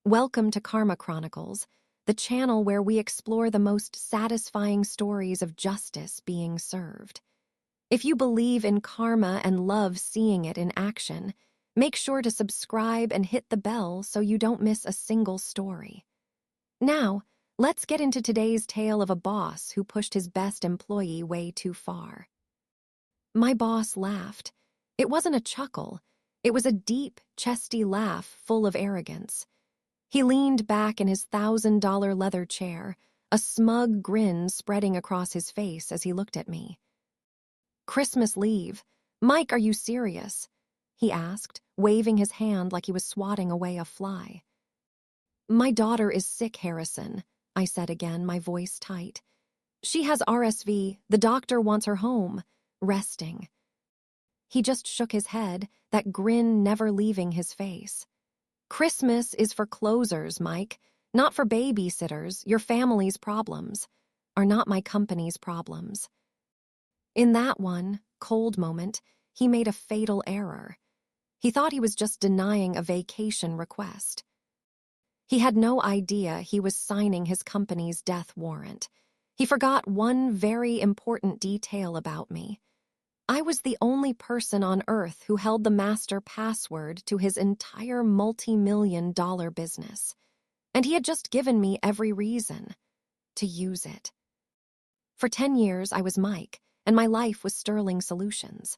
Welcome to Karma Chronicles, the channel where we explore the most satisfying stories of justice being served. If you believe in karma and love seeing it in action, make sure to subscribe and hit the bell so you don't miss a single story. Now, let's get into today's tale of a boss who pushed his best employee way too far. My boss laughed. It wasn't a chuckle. It was a deep, chesty laugh full of arrogance. He leaned back in his $1,000 leather chair, a smug grin spreading across his face as he looked at me. "Christmas leave. Mike, are you serious?" he asked, waving his hand like he was swatting away a fly. "My daughter is sick, Harrison," I said again, my voice tight. "She has RSV. The doctor wants her home, resting." He just shook his head, that grin never leaving his face. "Christmas is for closers, Mike, not for babysitters. Your family's problems are not my company's problems." In that one cold moment, he made a fatal error. He thought he was just denying a vacation request. He had no idea he was signing his company's death warrant. He forgot one very important detail about me. I was the only person on Earth who held the master password to his entire multi-million-dollar business, and he had just given me every reason to use it. For 10 years, I was Mike, and my life was Sterling Solutions.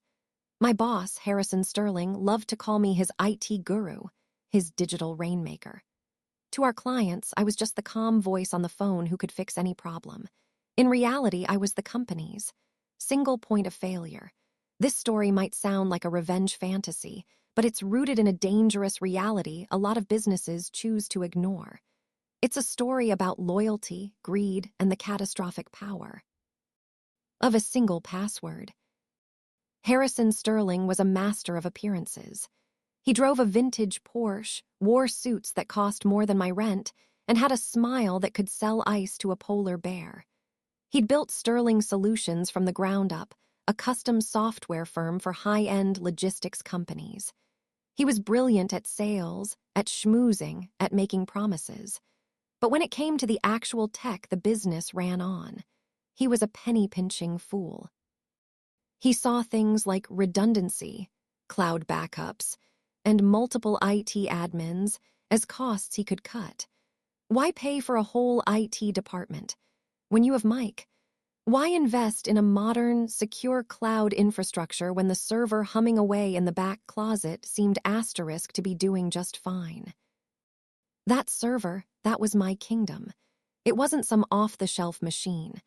My boss, Harrison Sterling, loved to call me his IT guru, his digital rainmaker. To our clients, I was just the calm voice on the phone who could fix any problem. In reality, I was the company's single point of failure. This story might sound like a revenge fantasy, but it's rooted in a dangerous reality a lot of businesses choose to ignore. It's a story about loyalty, greed, and the catastrophic power of a single password. Harrison Sterling was a master of appearances. He drove a vintage Porsche, wore suits that cost more than my rent, and had a smile that could sell ice to a polar bear. He'd built Sterling Solutions from the ground up, a custom software firm for high-end logistics companies. He was brilliant at sales, at schmoozing, at making promises. But when it came to the actual tech the business ran on, he was a penny-pinching fool. He saw things like redundancy, cloud backups, and multiple IT admins as costs he could cut. Why pay for a whole IT department when you have Mike? Why invest in a modern, secure cloud infrastructure when the server humming away in the back closet seemed asterisk to be doing just fine? That server, that was my kingdom. It wasn't some off-the-shelf machine.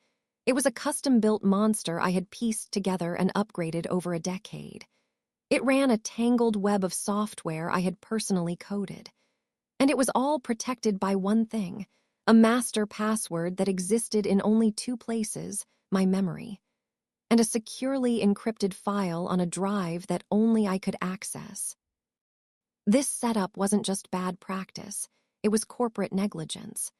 It was a custom-built monster I had pieced together and upgraded over a decade. It ran a tangled web of software I had personally coded. And it was all protected by one thing: a master password that existed in only two places, my memory, and a securely encrypted file on a drive that only I could access. This setup wasn't just bad practice, it was corporate negligence.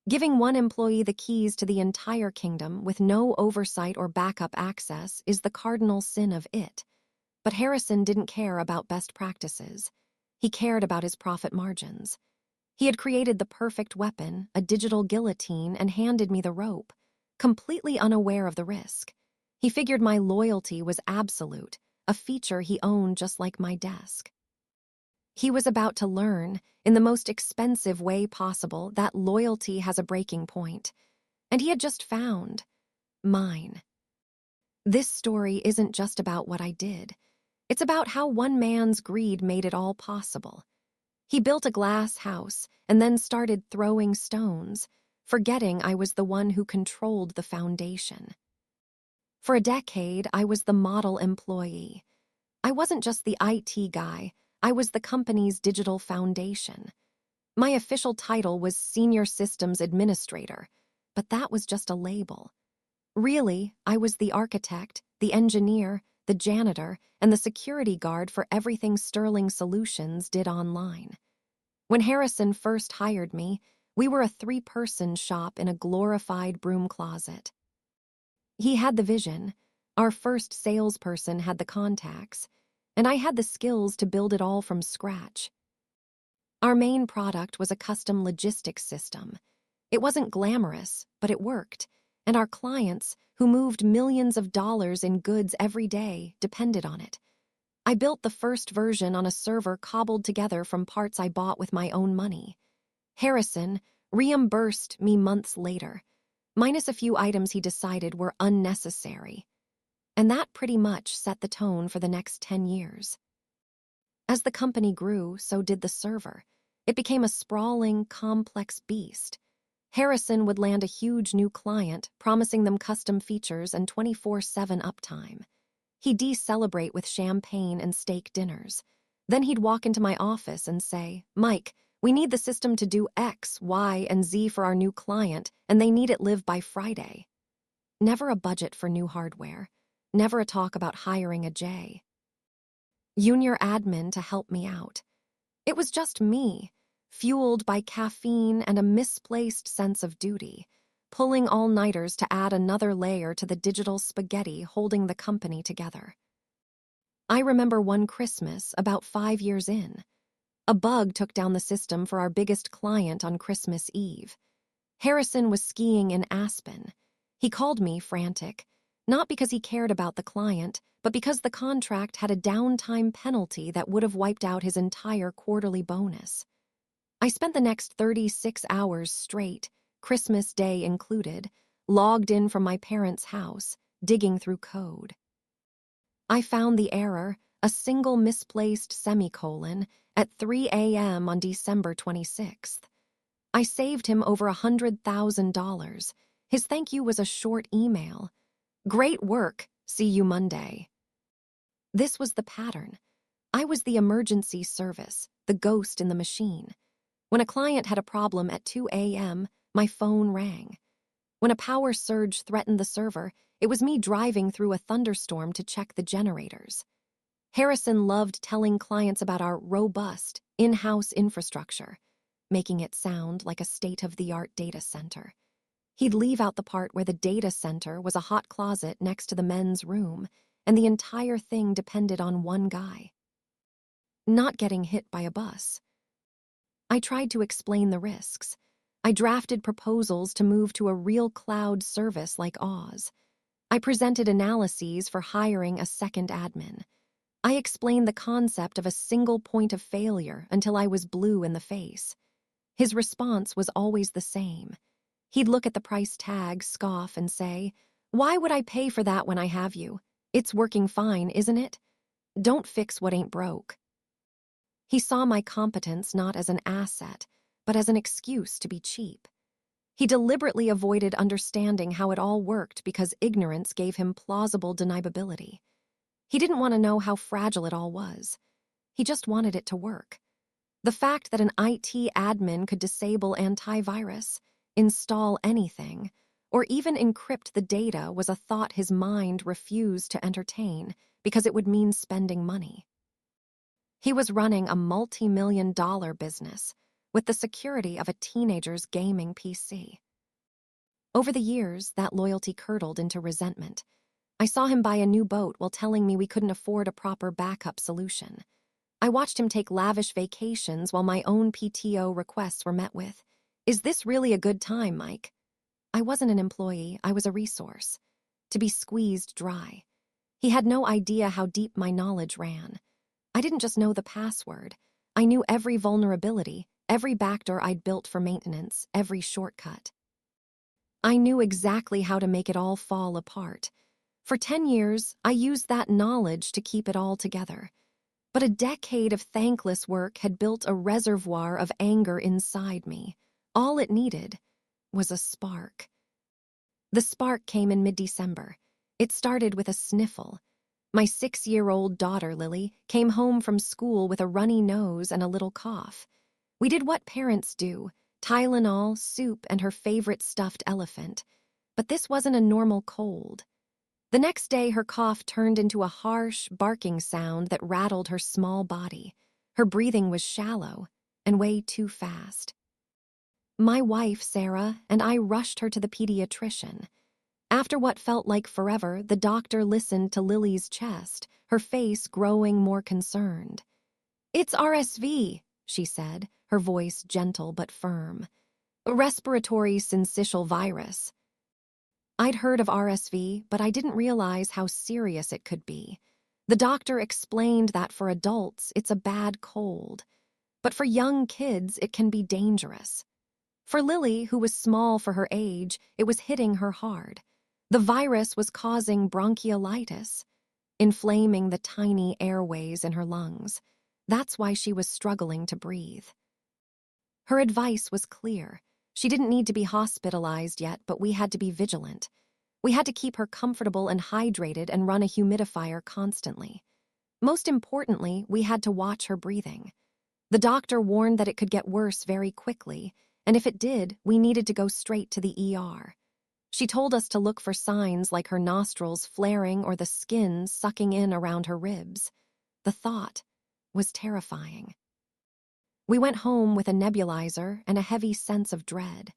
Giving one employee the keys to the entire kingdom with no oversight or backup access is the cardinal sin of it. But Harrison didn't care about best practices. He cared about his profit margins. He had created the perfect weapon, a digital guillotine, and handed me the rope, completely unaware of the risk. He figured my loyalty was absolute, a feature he owned just like my desk. He was about to learn, in the most expensive way possible, that loyalty has a breaking point. And he had just found mine. This story isn't just about what I did. It's about how one man's greed made it all possible. He built a glass house and then started throwing stones, forgetting I was the one who controlled the foundation. For a decade, I was the model employee. I wasn't just the IT guy, I was the company's digital foundation. My official title was Senior Systems Administrator, but that was just a label. Really, I was the architect, the engineer, the janitor, and the security guard for everything Sterling Solutions did online. When Harrison first hired me, we were a 3-person shop in a glorified broom closet. He had the vision, our first salesperson had the contacts, and I had the skills to build it all from scratch. Our main product was a custom logistics system. It wasn't glamorous, but it worked, and our clients, who moved millions of dollars in goods every day, depended on it. I built the first version on a server cobbled together from parts I bought with my own money. Harrison reimbursed me months later, minus a few items he decided were unnecessary. And that pretty much set the tone for the next 10 years. As the company grew, so did the server. It became a sprawling, complex beast. Harrison would land a huge new client, promising them custom features and 24/7 uptime. He'd celebrate with champagne and steak dinners. Then he'd walk into my office and say, "Mike, we need the system to do X, Y, and Z for our new client, and they need it live by Friday." Never a budget for new hardware. Never a talk about hiring a junior admin to help me out. It was just me, fueled by caffeine and a misplaced sense of duty, pulling all-nighters to add another layer to the digital spaghetti holding the company together. I remember one Christmas, about 5 years in. A bug took down the system for our biggest client on Christmas Eve. Harrison was skiing in Aspen. He called me frantic, not because he cared about the client, but because the contract had a downtime penalty that would have wiped out his entire quarterly bonus. I spent the next 36 hours straight, Christmas Day included, logged in from my parents' house, digging through code. I found the error, a single misplaced semicolon, at 3 a.m. on December 26th. I saved him over $100,000. His thank you was a short email. "Great work. See you Monday." This was the pattern. I was the emergency service, the ghost in the machine. When a client had a problem at 2 a.m., my phone rang. When a power surge threatened the server, it was me driving through a thunderstorm to check the generators. Harrison loved telling clients about our robust, in-house infrastructure, making it sound like a state-of-the-art data center. He'd leave out the part where the data center was a hot closet next to the men's room, and the entire thing depended on one guy. Not getting hit by a bus. I tried to explain the risks. I drafted proposals to move to a real cloud service like Oz. I presented analyses for hiring a second admin. I explained the concept of a single point of failure until I was blue in the face. His response was always the same. He'd look at the price tag, scoff, and say, "Why would I pay for that when I have you? It's working fine, isn't it? Don't fix what ain't broke." He saw my competence not as an asset, but as an excuse to be cheap. He deliberately avoided understanding how it all worked because ignorance gave him plausible deniability. He didn't want to know how fragile it all was. He just wanted it to work. The fact that an IT admin could disable antivirus, install anything, or even encrypt the data was a thought his mind refused to entertain because it would mean spending money. He was running a multi-million-dollar business with the security of a teenager's gaming PC. Over the years, that loyalty curdled into resentment. I saw him buy a new boat while telling me we couldn't afford a proper backup solution. I watched him take lavish vacations while my own PTO requests were met with, "Is this really a good time, Mike?" I wasn't an employee, I was a resource, to be squeezed dry. He had no idea how deep my knowledge ran. I didn't just know the password. I knew every vulnerability, every backdoor I'd built for maintenance, every shortcut. I knew exactly how to make it all fall apart. For 10 years, I used that knowledge to keep it all together. But a decade of thankless work had built a reservoir of anger inside me. All it needed was a spark. The spark came in mid-December. It started with a sniffle. My 6-year-old daughter, Lily, came home from school with a runny nose and a little cough. We did what parents do, Tylenol, soup, and her favorite stuffed elephant. But this wasn't a normal cold. The next day, her cough turned into a harsh, barking sound that rattled her small body. Her breathing was shallow and way too fast. My wife, Sarah, and I rushed her to the pediatrician. After what felt like forever, the doctor listened to Lily's chest, her face growing more concerned. "It's RSV," she said, her voice gentle but firm. A respiratory syncytial virus. I'd heard of RSV, but I didn't realize how serious it could be. The doctor explained that for adults, it's a bad cold. But for young kids, it can be dangerous. For Lily, who was small for her age, it was hitting her hard. The virus was causing bronchiolitis, inflaming the tiny airways in her lungs. That's why she was struggling to breathe. Her advice was clear. She didn't need to be hospitalized yet, but we had to be vigilant. We had to keep her comfortable and hydrated and run a humidifier constantly. Most importantly, we had to watch her breathing. The doctor warned that it could get worse very quickly, and if it did, we needed to go straight to the ER. She told us to look for signs like her nostrils flaring or the skin sucking in around her ribs. The thought was terrifying. We went home with a nebulizer and a heavy sense of dread.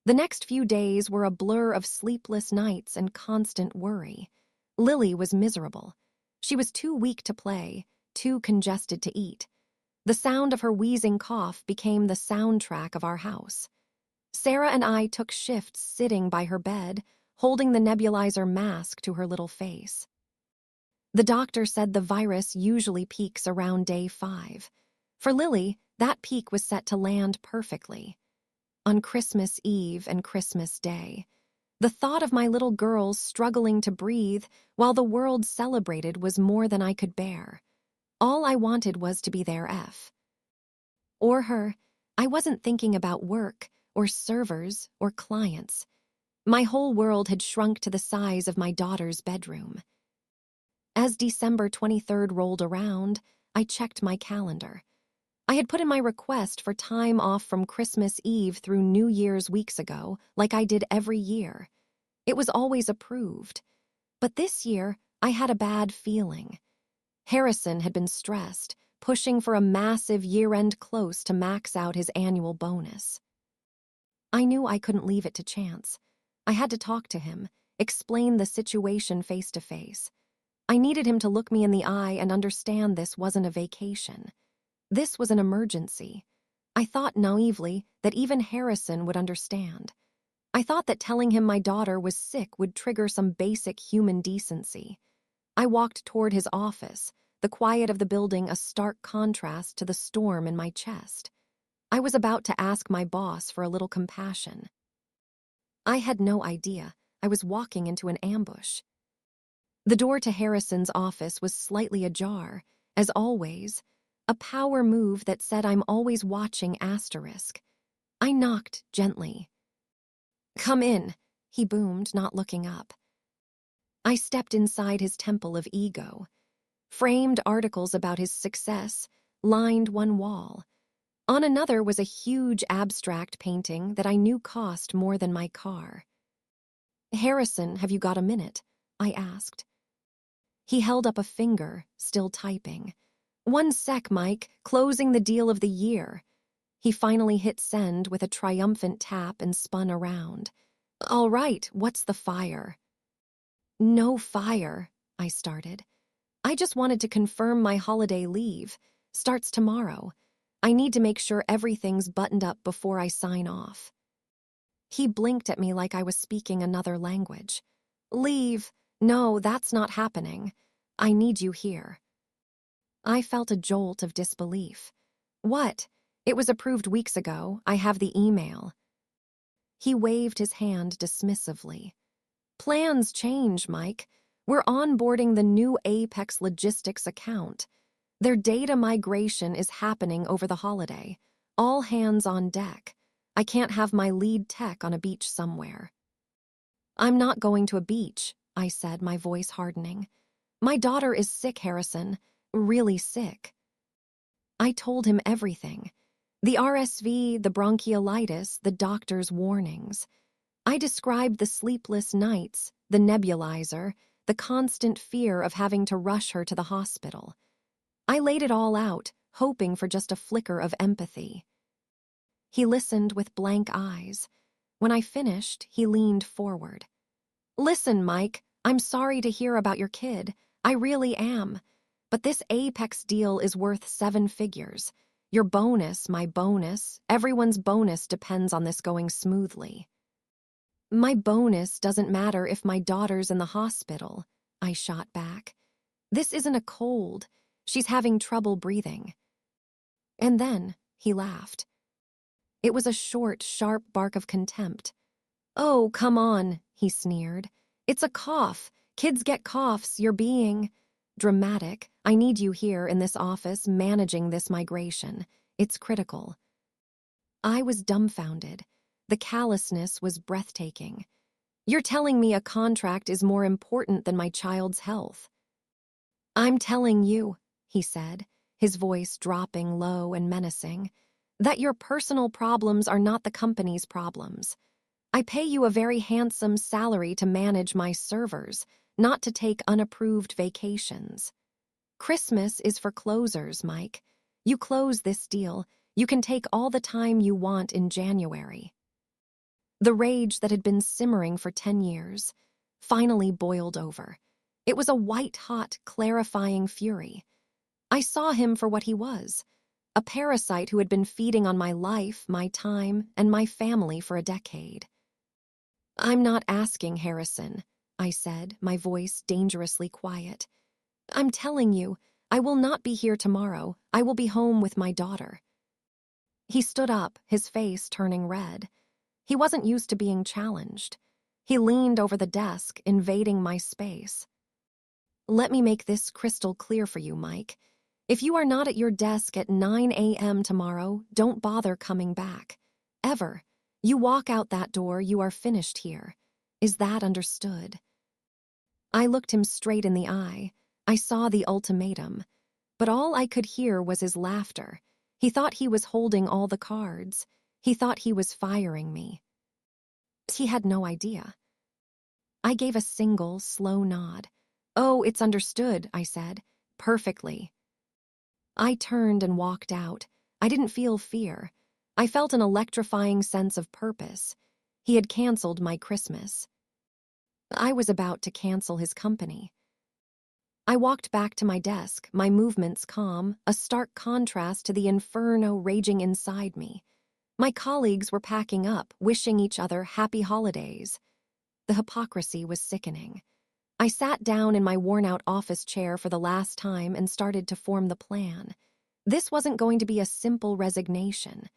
The next few days were a blur of sleepless nights and constant worry. Lily was miserable. She was too weak to play, too congested to eat. The sound of her wheezing cough became the soundtrack of our house. Sarah and I took shifts sitting by her bed, holding the nebulizer mask to her little face. The doctor said the virus usually peaks around day 5. For Lily, that peak was set to land perfectly. On Christmas Eve and Christmas Day, the thought of my little girls struggling to breathe while the world celebrated was more than I could bear. All I wanted was to be their F. Or her. I wasn't thinking about work, or servers, or clients. My whole world had shrunk to the size of my daughter's bedroom. As December 23rd rolled around, I checked my calendar. I had put in my request for time off from Christmas Eve through New Year's weeks ago, like I did every year. It was always approved. But this year, I had a bad feeling. Harrison had been stressed, pushing for a massive year-end close to max out his annual bonus. I knew I couldn't leave it to chance. I had to talk to him, explain the situation face to face. I needed him to look me in the eye and understand this wasn't a vacation. This was an emergency. I thought naively that even Harrison would understand. I thought that telling him my daughter was sick would trigger some basic human decency. I walked toward his office, the quiet of the building a stark contrast to the storm in my chest. I was about to ask my boss for a little compassion. I had no idea I was walking into an ambush. The door to Harrison's office was slightly ajar, as always, a power move that said I'm always watching asterisk. I knocked gently. "Come in," he boomed, not looking up. I stepped inside his temple of ego. Framed articles about his success lined one wall. On another was a huge abstract painting that I knew cost more than my car. "Harrison, have you got a minute?" I asked. He held up a finger, still typing. "One sec, Mike, closing the deal of the year." He finally hit send with a triumphant tap and spun around. "All right, what's the fire?" "No fire," I started. "I just wanted to confirm my holiday leave. Starts tomorrow. I need to make sure everything's buttoned up before I sign off." He blinked at me like I was speaking another language. "Leave? No, that's not happening. I need you here." I felt a jolt of disbelief. "What? It was approved weeks ago. I have the email." He waved his hand dismissively. "Plans change, Mike. We're onboarding the new Apex Logistics account. Their data migration is happening over the holiday. All hands on deck. I can't have my lead tech on a beach somewhere." "I'm not going to a beach," I said, my voice hardening. "My daughter is sick, Harrison. Really sick." I told him everything. The RSV, the bronchiolitis, the doctor's warnings. I described the sleepless nights, the nebulizer, the constant fear of having to rush her to the hospital. I laid it all out, hoping for just a flicker of empathy. He listened with blank eyes. When I finished, he leaned forward. "Listen, Mike, I'm sorry to hear about your kid. I really am. But this Apex deal is worth 7 figures. Your bonus, my bonus, everyone's bonus depends on this going smoothly. My bonus doesn't matter if my daughter's in the hospital, I shot back. This isn't a cold. She's having trouble breathing. And then he laughed. It was a short, sharp bark of contempt. Oh, come on, he sneered. It's a cough. Kids get coughs. You're being dramatic. I need you here in this office managing this migration. It's critical. I was dumbfounded. The callousness was breathtaking. You're telling me a contract is more important than my child's health. I'm telling you, he said, his voice dropping low and menacing, that your personal problems are not the company's problems. I pay you a very handsome salary to manage my servers, not to take unapproved vacations. Christmas is for closers, Mike. You close this deal, you can take all the time you want in January. The rage that had been simmering for 10 years finally boiled over. It was a white-hot, clarifying fury. I saw him for what he was, a parasite who had been feeding on my life, my time, and my family for a decade. I'm not asking, Harrison, I said, my voice dangerously quiet. I'm telling you, I will not be here tomorrow. I will be home with my daughter. He stood up, his face turning red. He wasn't used to being challenged. He leaned over the desk, invading my space. Let me make this crystal clear for you, Mike. If you are not at your desk at 9 a.m. tomorrow, don't bother coming back. Ever. You walk out that door, you are finished here. Is that understood? I looked him straight in the eye. I saw the ultimatum. But all I could hear was his laughter. He thought he was holding all the cards. He thought he was firing me. He had no idea. I gave a single, slow nod. Oh, it's understood, I said. Perfectly. I turned and walked out. I didn't feel fear. I felt an electrifying sense of purpose. He had canceled my Christmas. I was about to cancel his company. I walked back to my desk, my movements calm, a stark contrast to the inferno raging inside me. My colleagues were packing up, wishing each other happy holidays. The hypocrisy was sickening. I sat down in my worn-out office chair for the last time and started to form the plan. This wasn't going to be a simple resignation.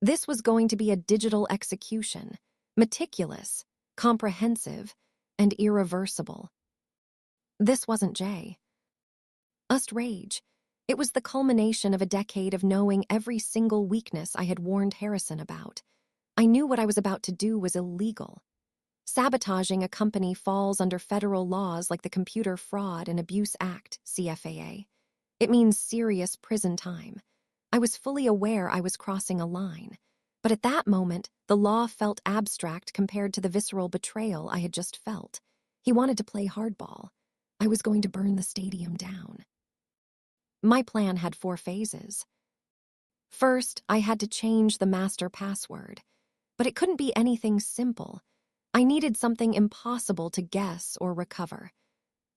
This was going to be a digital execution, meticulous, comprehensive, and irreversible. This wasn't Jay. Us rage. It was the culmination of a decade of knowing every single weakness I had warned Harrison about. I knew what I was about to do was illegal. Sabotaging a company falls under federal laws like the Computer Fraud and Abuse Act, CFAA. It means serious prison time. I was fully aware I was crossing a line. But at that moment, the law felt abstract compared to the visceral betrayal I had just felt. He wanted to play hardball. I was going to burn the stadium down. My plan had 4 phases. First, I had to change the master password. But it couldn't be anything simple. I needed something impossible to guess or recover.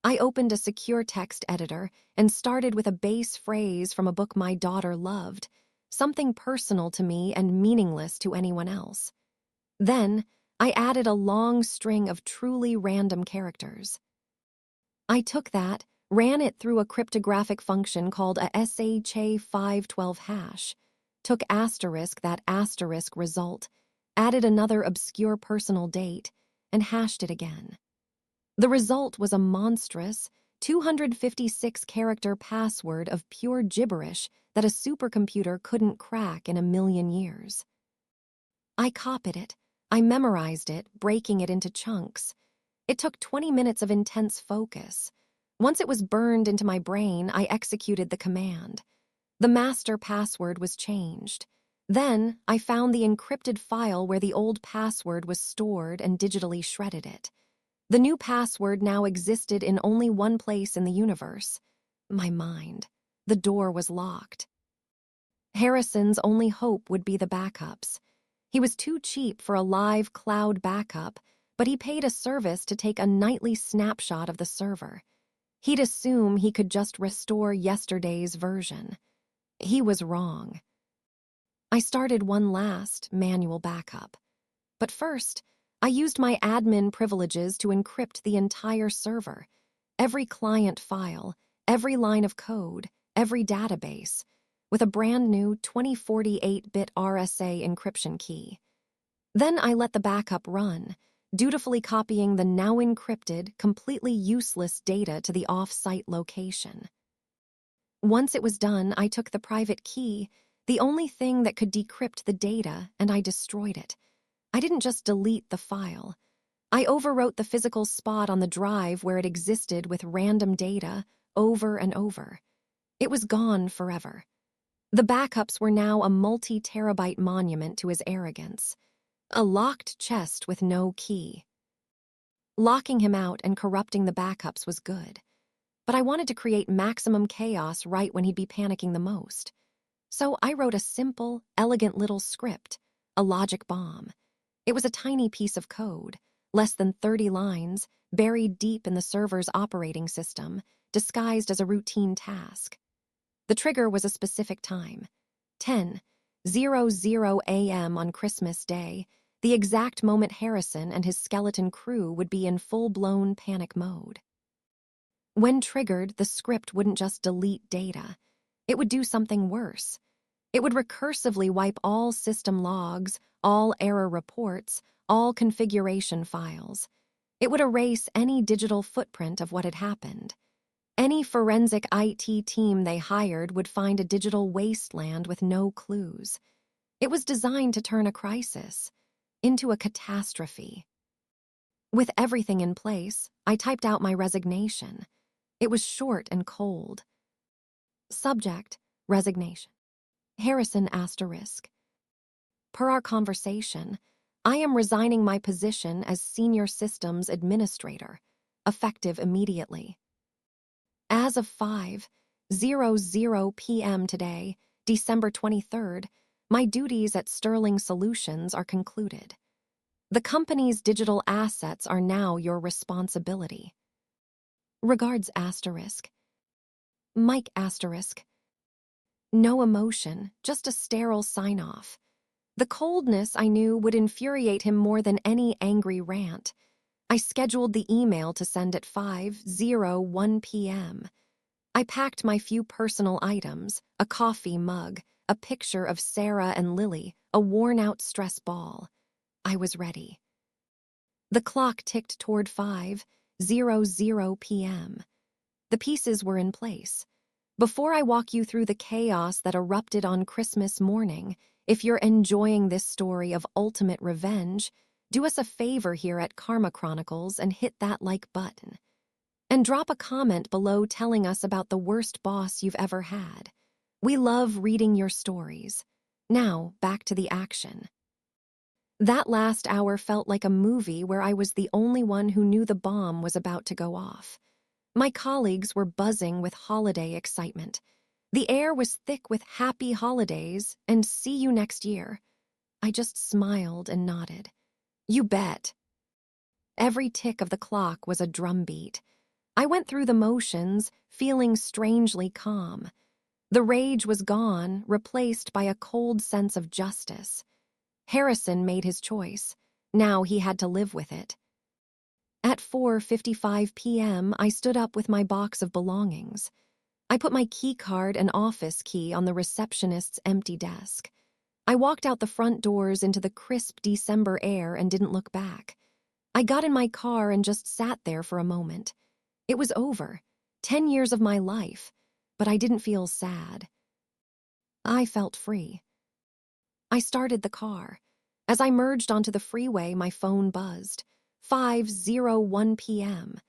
I opened a secure text editor and started with a base phrase from a book my daughter loved, something personal to me and meaningless to anyone else. Then, I added a long string of truly random characters. I took that, ran it through a cryptographic function called a SHA-512 hash, took asterisk that asterisk result, added another obscure personal date, and hashed it again. The result was a monstrous, 256-character password of pure gibberish that a supercomputer couldn't crack in a million years. I copied it. I memorized it, breaking it into chunks. It took 20 minutes of intense focus. Once it was burned into my brain, I executed the command. The master password was changed. Then, I found the encrypted file where the old password was stored and digitally shredded it. The new password now existed in only one place in the universe: my mind. The door was locked. Harrison's only hope would be the backups. He was too cheap for a live cloud backup, but he paid a service to take a nightly snapshot of the server. He'd assume he could just restore yesterday's version. He was wrong. I started one last manual backup. But first, I used my admin privileges to encrypt the entire server, every client file, every line of code, every database, with a brand new 2048-bit RSA encryption key. Then I let the backup run, dutifully copying the now encrypted, completely useless data to the off-site location. Once it was done, I took the private key, the only thing that could decrypt the data, and I destroyed it. I didn't just delete the file. I overwrote the physical spot on the drive where it existed with random data over and over. It was gone forever. The backups were now a multi-terabyte monument to his arrogance. A locked chest with no key. Locking him out and corrupting the backups was good, but I wanted to create maximum chaos right when he'd be panicking the most. So I wrote a simple, elegant little script, a logic bomb. It was a tiny piece of code, less than 30 lines, buried deep in the server's operating system, disguised as a routine task. The trigger was a specific time, 10:00 a.m. on Christmas Day, the exact moment Harrison and his skeleton crew would be in full-blown panic mode. When triggered, the script wouldn't just delete data. It would do something worse. It would recursively wipe all system logs, all error reports, all configuration files. It would erase any digital footprint of what had happened. Any forensic IT team they hired would find a digital wasteland with no clues. It was designed to turn a crisis into a catastrophe. With everything in place, I typed out my resignation. It was short and cold. Subject, resignation. Harrison *. Per our conversation, I am resigning my position as Senior Systems Administrator, effective immediately. As of 5:00 p.m. today, December 23rd, my duties at Sterling Solutions are concluded. The company's digital assets are now your responsibility. Regards *. Mike *. No emotion, just a sterile sign-off. The coldness, I knew, would infuriate him more than any angry rant. I scheduled the email to send at 5:01 p.m. I packed my few personal items, a coffee mug, a picture of Sarah and Lily, a worn-out stress ball. I was ready. The clock ticked toward 5:00 p.m. The pieces were in place. Before I walk you through the chaos that erupted on Christmas morning, if you're enjoying this story of ultimate revenge, do us a favor here at Karma Chronicles and hit that like button. And drop a comment below telling us about the worst boss you've ever had. We love reading your stories. Now, back to the action. That last hour felt like a movie where I was the only one who knew the bomb was about to go off. My colleagues were buzzing with holiday excitement. The air was thick with happy holidays and see you next year. I just smiled and nodded. You bet. Every tick of the clock was a drumbeat. I went through the motions, feeling strangely calm. The rage was gone, replaced by a cold sense of justice. Harrison made his choice. Now he had to live with it. At 4:55 p.m., I stood up with my box of belongings. I put my key card and office key on the receptionist's empty desk. I walked out the front doors into the crisp December air and didn't look back. I got in my car and just sat there for a moment. It was over, 10 years of my life, but I didn't feel sad. I felt free. I started the car. As I merged onto the freeway, my phone buzzed. 5:01 p.m.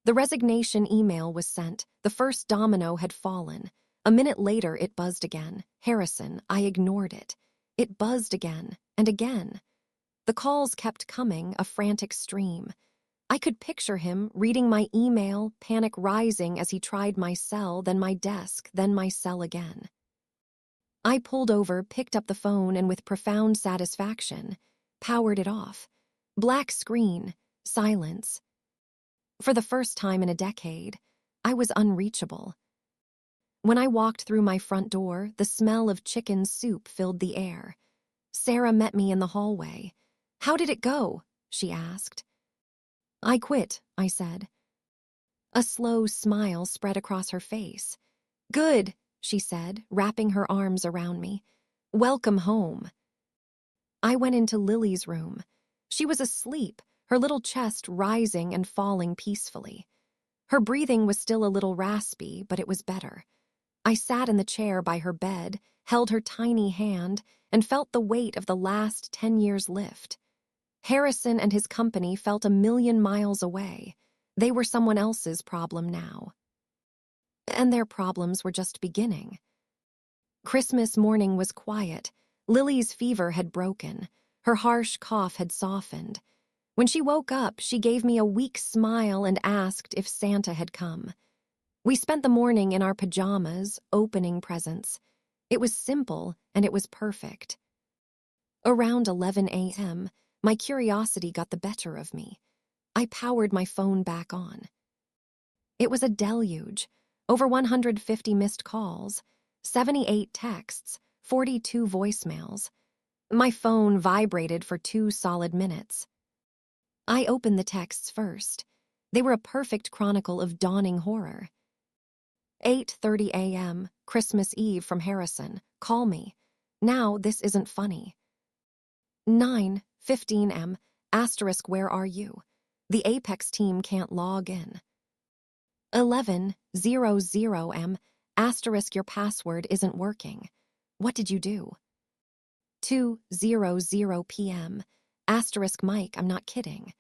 The resignation email was sent. The first domino had fallen. A minute later, it buzzed again. Harrison, I ignored it. It buzzed again and again. The calls kept coming, a frantic stream. I could picture him reading my email, panic rising as he tried my cell, then my desk, then my cell again. I pulled over, picked up the phone, and with profound satisfaction, powered it off. Black screen, silence. For the first time in a decade, I was unreachable. When I walked through my front door, the smell of chicken soup filled the air. Sarah met me in the hallway. "How did it go?" she asked. "I quit," I said. A slow smile spread across her face. "Good," she said, wrapping her arms around me. "Welcome home." I went into Lily's room. She was asleep, her little chest rising and falling peacefully. Her breathing was still a little raspy, but it was better. I sat in the chair by her bed, held her tiny hand, and felt the weight of the last 10 years lift. Harrison and his company felt 1,000,000 miles away. They were someone else's problem now. And their problems were just beginning. Christmas morning was quiet. Lily's fever had broken. Her harsh cough had softened. When she woke up, she gave me a weak smile and asked if Santa had come. We spent the morning in our pajamas, opening presents. It was simple, and it was perfect. Around 11 a.m., my curiosity got the better of me. I powered my phone back on. It was a deluge. Over 150 missed calls, 78 texts, 42 voicemails. My phone vibrated for 2 solid minutes. I opened the texts first. They were a perfect chronicle of dawning horror. 8:30 a.m., Christmas Eve from Harrison. "Call me. Now this isn't funny." 9:15 m, asterisk where are you? The Apex team can't log in. 11:00 m, asterisk your password isn't working. What did you do? 2:00 p.m, asterisk Mike, I'm not kidding.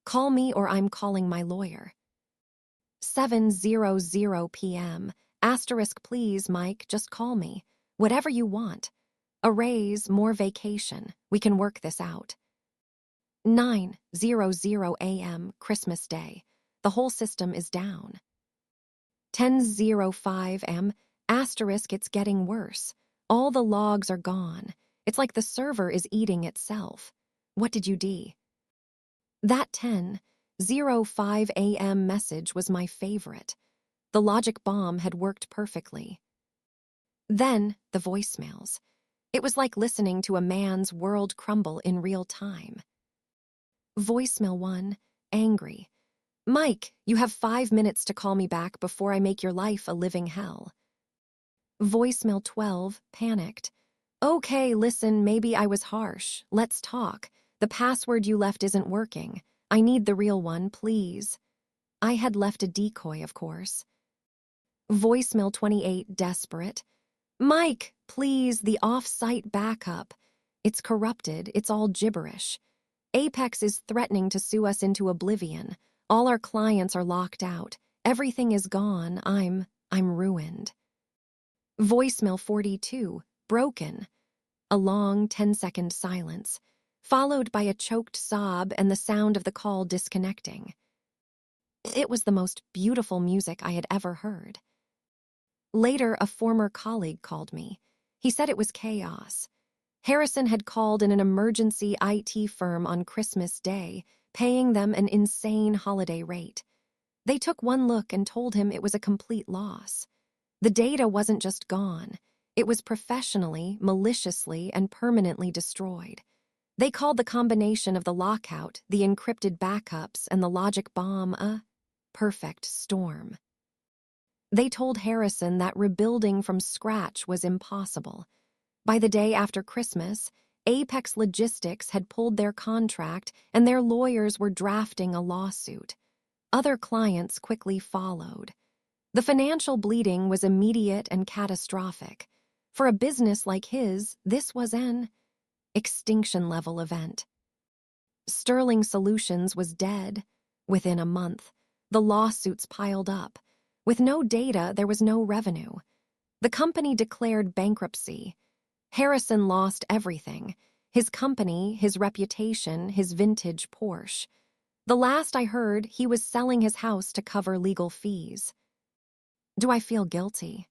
Call me or I'm calling my lawyer. 7:00 p.m, asterisk please Mike, just call me. Whatever you want. A raise, more vacation. We can work this out. 9:00 a.m, Christmas Day. The whole system is down. 10:05 m, asterisk it's getting worse. All the logs are gone. It's like the server is eating itself. What did you do? That 10:05 a.m. message was my favorite. The logic bomb had worked perfectly. Then, the voicemails. It was like listening to a man's world crumble in real time. Voicemail 1, angry. "Mike, you have 5 minutes to call me back before I make your life a living hell." Voicemail 12, panicked. "Okay, listen, maybe I was harsh. Let's talk. The password you left isn't working. I need the real one, please." I had left a decoy, of course. Voicemail 28, desperate. "Mike, please, the off-site backup. It's corrupted, it's all gibberish. Apex is threatening to sue us into oblivion. All our clients are locked out. Everything is gone. I'm ruined." Voicemail 42, broken. A long 10-second silence, followed by a choked sob and the sound of the call disconnecting. It was the most beautiful music I had ever heard. Later, a former colleague called me. He said it was chaos. Harrison had called in an emergency IT firm on Christmas Day, paying them an insane holiday rate. They took one look and told him it was a complete loss. The data wasn't just gone. It was professionally, maliciously, and permanently destroyed. They called the combination of the lockout, the encrypted backups, and the logic bomb a perfect storm. They told Harrison that rebuilding from scratch was impossible. By the day after Christmas, Apex Logistics had pulled their contract and their lawyers were drafting a lawsuit. Other clients quickly followed. The financial bleeding was immediate and catastrophic. For a business like his, this was an extinction-level event. Sterling Solutions was dead. Within a month, the lawsuits piled up. With no data, there was no revenue. The company declared bankruptcy. Harrison lost everything: his company, his reputation, his vintage Porsche. The last I heard, he was selling his house to cover legal fees. Do I feel guilty?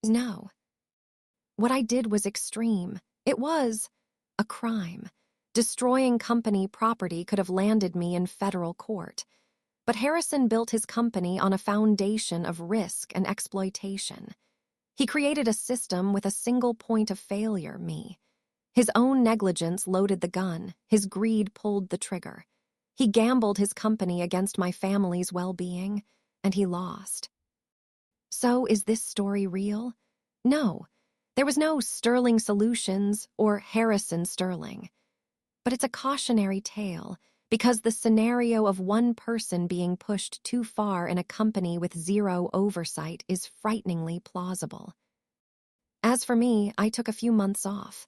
No. What I did was extreme. It was a crime. Destroying company property could have landed me in federal court. But Harrison built his company on a foundation of risk and exploitation. He created a system with a single point of failure, me. His own negligence loaded the gun, his greed pulled the trigger. He gambled his company against my family's well-being, and he lost. So is this story real? No. There was no Sterling Solutions or Harrison Sterling. But it's a cautionary tale because the scenario of one person being pushed too far in a company with zero oversight is frighteningly plausible. As for me, I took a few months off.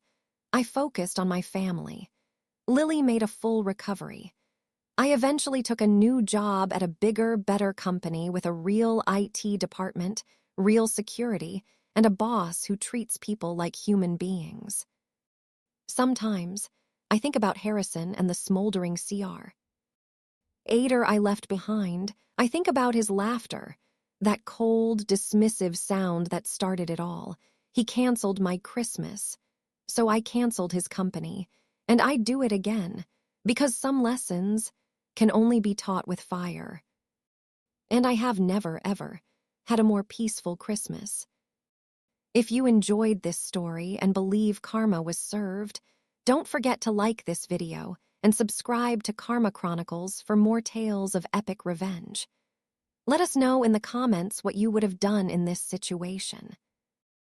I focused on my family. Lily made a full recovery. I eventually took a new job at a bigger, better company with a real IT department, real security, and a boss who treats people like human beings. Sometimes, I think about Harrison and the smoldering CR. Ader I left behind, I think about his laughter, that cold, dismissive sound that started it all. He canceled my Christmas. So I canceled his company, and I'd do it again, because some lessons can only be taught with fire. And I have never, ever had a more peaceful Christmas. If you enjoyed this story and believe karma was served, don't forget to like this video and subscribe to Karma Chronicles for more tales of epic revenge. Let us know in the comments what you would have done in this situation.